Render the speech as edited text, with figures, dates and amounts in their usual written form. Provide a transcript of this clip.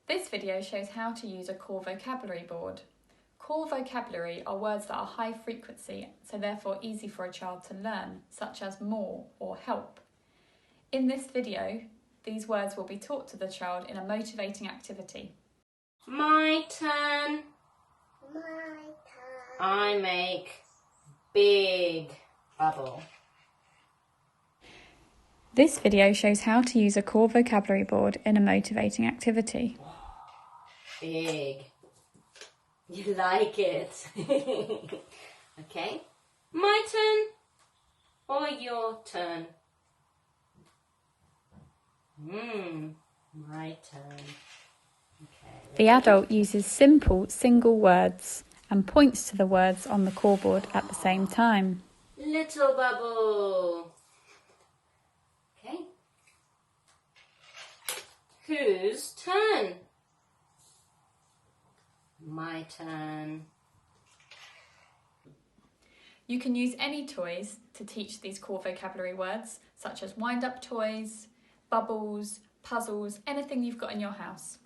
This video shows how to use a core vocabulary board. Core vocabulary are words that are high frequency, so therefore easy for a child to learn, such as more or help. In this video, these words will be taught to the child in a motivating activity. My turn. My turn. I make big bubble. This video shows how to use a core vocabulary board in a motivating activity. Big. You like it. Okay. My turn or your turn? My turn. Okay. The adult uses simple single words and points to the words on the core board at the same time. Little bubble. Okay. Whose turn? My turn. You can use any toys to teach these core vocabulary words, such as wind-up toys, bubbles, puzzles, anything you've got in your house.